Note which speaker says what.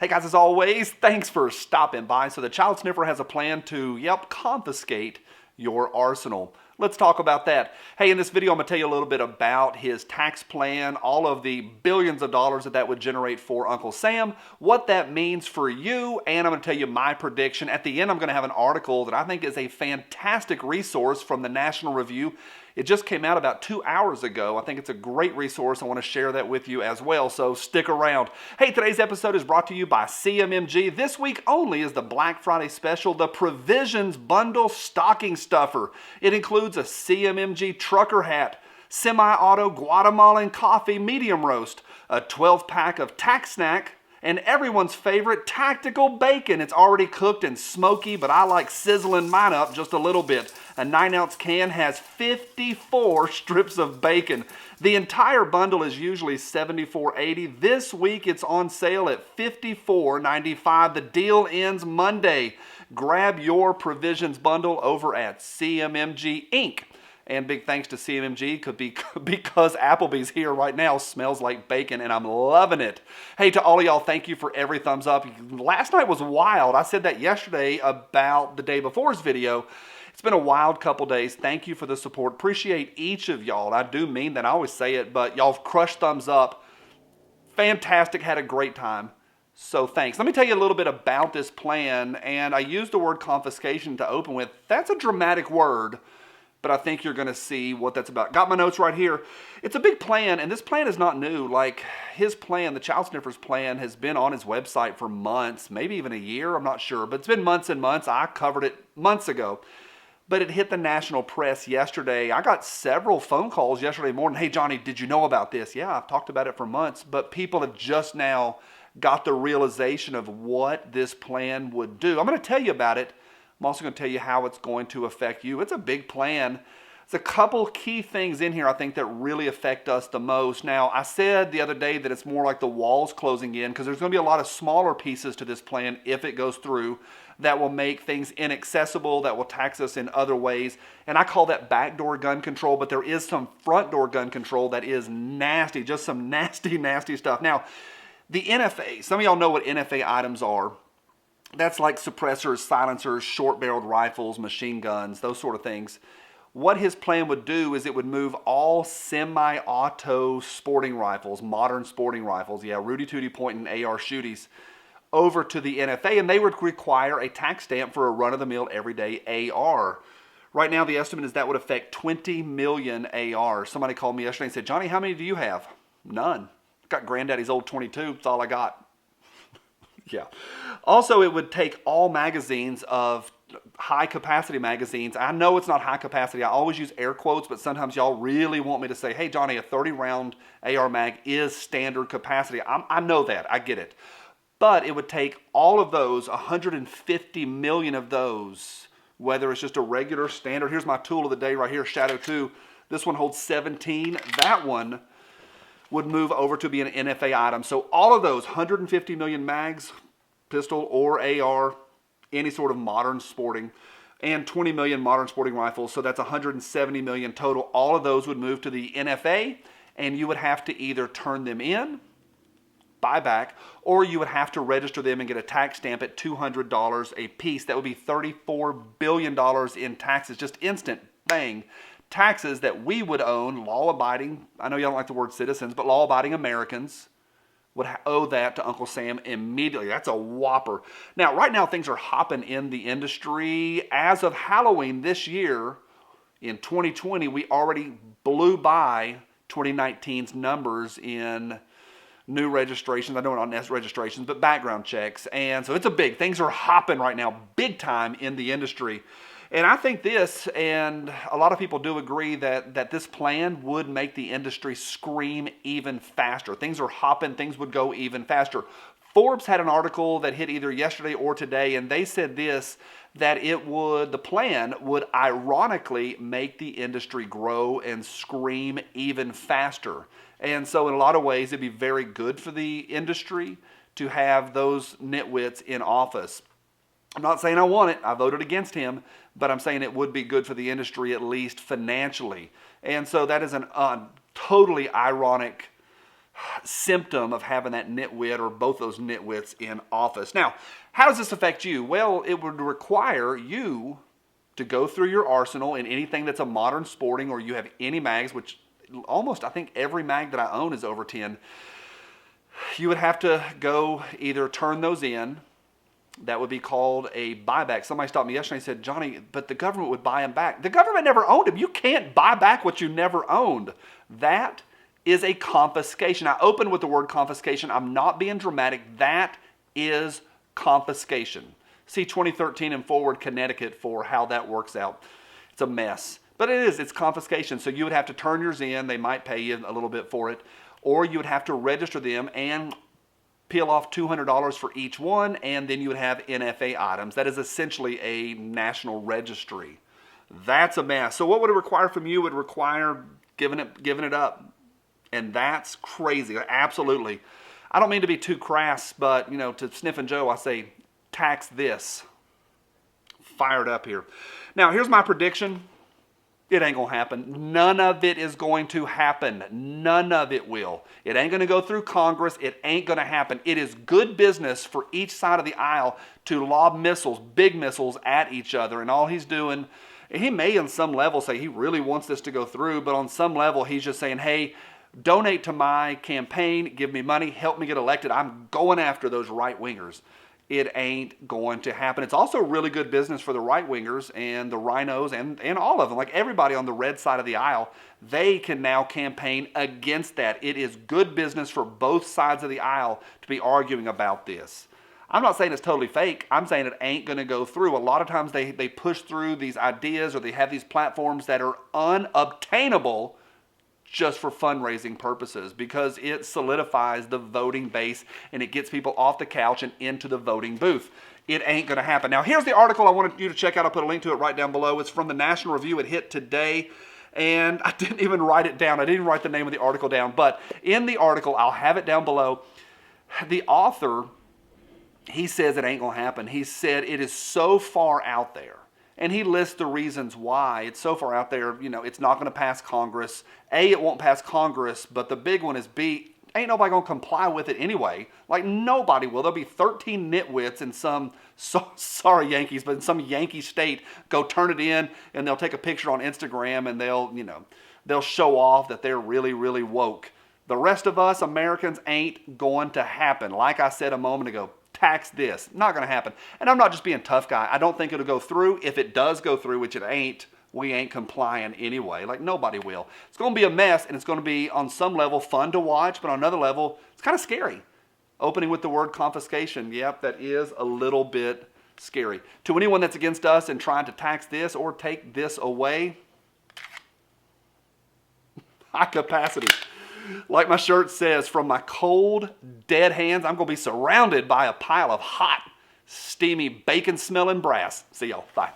Speaker 1: Hey guys, as always, thanks for stopping by. So the child sniffer has a plan to, confiscate your arsenal. Let's talk about that. Hey, in this video, I'm going to tell you a little bit about his tax plan, all of the billions of dollars that would generate for Uncle Sam, what that means for you, and I'm going to tell you my prediction. At the end, I'm going to have an article that I think is a fantastic resource from the National Review. It just came out about 2 hours ago. I think it's a great resource. I want to share that with you as well, so stick around. Hey, today's episode is brought to you by CMMG. This week only is the Black Friday special, the Provisions Bundle Stocking Stuffer. It includes a CMMG trucker hat, semi-auto Guatemalan coffee medium roast, a 12-pack of tax snack, and everyone's favorite tactical bacon. It's already cooked and smoky, but I like sizzling mine up just a little bit. A 9-ounce can has 54 strips of bacon. The entire bundle is usually $74.80. This week it's on sale at $54.95. The deal ends Monday. Grab your Provisions bundle over at CMMG Inc. And big thanks to CMMG because Applebee's here right now smells like bacon and I'm loving it. Hey, to all of y'all, thank you for every thumbs up. Last night was wild. I said that yesterday about the day before's video. It's been a wild couple days. Thank you for the support. Appreciate each of y'all. I do mean that. I always say it, but y'all have crushed thumbs up. Fantastic. Had a great time. So thanks. Let me tell you a little bit about this plan. And I used the word confiscation to open with. That's a dramatic word, but I think you're going to see what that's about. Got my notes right here. It's a big plan, and this plan is not new. Like his plan, the Child Sniffer's plan, has been on his website for months, maybe even a year, I'm not sure. But it's been months and months. I covered it months ago. But it hit the national press yesterday. I got several phone calls yesterday morning. Hey, Johnny, did you know about this? Yeah, I've talked about it for months, but people have just now got the realization of what this plan would do. I'm going to tell you about it. I'm also going to tell you how it's going to affect you. It's a big plan. There's a couple key things in here I think that really affect us the most. Now, I said the other day that it's more like the walls closing in because there's going to be a lot of smaller pieces to this plan if it goes through that will make things inaccessible, that will tax us in other ways. And I call that backdoor gun control, but there is some front door gun control that is nasty, just some nasty, nasty stuff. Now, the NFA, some of y'all know what NFA items are. That's like suppressors, silencers, short-barreled rifles, machine guns, those sort of things. What his plan would do is it would move all semi-auto sporting rifles, modern sporting rifles, Rudy Tooty point and AR shooties, over to the NFA, and they would require a tax stamp for a run-of-the-mill everyday AR. Right now, the estimate is that would affect 20 million ARs. Somebody called me yesterday and said, Johnny, how many do you have? None. Got granddaddy's old 22. That's all I got. Yeah. Also, it would take all magazines of high-capacity magazines. I know it's not high capacity. I always use air quotes, but sometimes y'all really want me to say, hey, Johnny, a 30-round AR mag is standard capacity. I know that. I get it. But it would take all of those, 150 million of those, whether it's just a regular standard. Here's my tool of the day right here, Shadow 2. This one holds 17. That one would move over to be an NFA item. So all of those 150 million mags, pistol or AR, any sort of modern sporting, and 20 million modern sporting rifles. So that's 170 million total. All of those would move to the NFA, and you would have to either turn them in, buy back, or you would have to register them and get a tax stamp at $200 a piece. That would be $34 billion in taxes, just instant, bang. Taxes that we would own, law-abiding, I know y'all don't like the word citizens, but law-abiding Americans would owe that to Uncle Sam immediately. That's a whopper. Now, right now, things are hopping in the industry. As of Halloween this year, in 2020, we already blew by 2019's numbers in new registrations. I know not net registrations, but background checks. And so it's a big, things are hopping right now, big time in the industry. And I think this, and a lot of people do agree that this plan would make the industry scream even faster. Things are hopping, things would go even faster. Forbes had an article that hit either yesterday or today, and they said this, that the plan would ironically make the industry grow and scream even faster. And so in a lot of ways, it'd be very good for the industry to have those nitwits in office. I'm not saying I want it. I voted against him, but I'm saying it would be good for the industry, at least financially. And so that is a totally ironic symptom of having that nitwit or both those nitwits in office. Now, how does this affect you? Well, it would require you to go through your arsenal in anything that's a modern sporting, or you have any mags, which almost I think every mag that I own is over 10. You would have to go either turn those in. That would be called a buyback. Somebody stopped me yesterday and said, Johnny, but the government would buy them back. The government never owned them. You can't buy back what you never owned. That is a confiscation. I opened with the word confiscation. I'm not being dramatic. That is confiscation. See 2013 and forward Connecticut for how that works out. It's a mess. But it's confiscation. So you would have to turn yours in. They might pay you a little bit for it. Or you would have to register them and peel off $200 for each one, and then you would have NFA items. That is essentially a national registry. That's a mess. So what would it require from you? It would require giving it up. And that's crazy. Absolutely. I don't mean to be too crass, but to Sniff and Joe, I say, tax this. Fired up here. Now, here's my prediction. It ain't going to happen. None of it is going to happen. None of it will. It ain't going to go through Congress. It ain't going to happen. It is good business for each side of the aisle to lob missiles, big missiles, at each other. And all he's doing, he may on some level say he really wants this to go through, but on some level he's just saying, hey, donate to my campaign, give me money, help me get elected. I'm going after those right-wingers. It ain't going to happen. It's also really good business for the right-wingers and the rhinos and all of them. Like everybody on the red side of the aisle, they can now campaign against that. It is good business for both sides of the aisle to be arguing about this. I'm not saying it's totally fake. I'm saying it ain't going to go through. A lot of times they push through these ideas, or they have these platforms that are unobtainable just for fundraising purposes, because it solidifies the voting base and it gets people off the couch and into the voting booth. It ain't going to happen. Now, here's the article I wanted you to check out. I'll put a link to it right down below. It's from the National Review. It hit today, and I didn't even write it down. I didn't write the name of the article down, but in the article, I'll have it down below. The author, he says it ain't going to happen. He said it is so far out there. And he lists the reasons why it's so far out there. It's not going to pass Congress. A, it won't pass Congress, but the big one is B, ain't nobody going to comply with it anyway. Like, nobody will. There'll be 13 nitwits in some, sorry Yankees, but in some Yankee state, go turn it in, and they'll take a picture on Instagram, and they'll show off that they're really, really woke. The rest of us, Americans, ain't going to happen. Like I said a moment ago, tax this. Not going to happen. And I'm not just being tough guy. I don't think it'll go through. If it does go through, which it ain't, we ain't complying anyway. Like, nobody will. It's going to be a mess, and it's going to be, on some level, fun to watch, but on another level, it's kind of scary. Opening with the word confiscation. Yep, that is a little bit scary. To anyone that's against us and trying to tax this or take this away, high capacity. Like my shirt says, from my cold, dead hands, I'm going to be surrounded by a pile of hot, steamy, bacon-smelling brass. See y'all. Bye.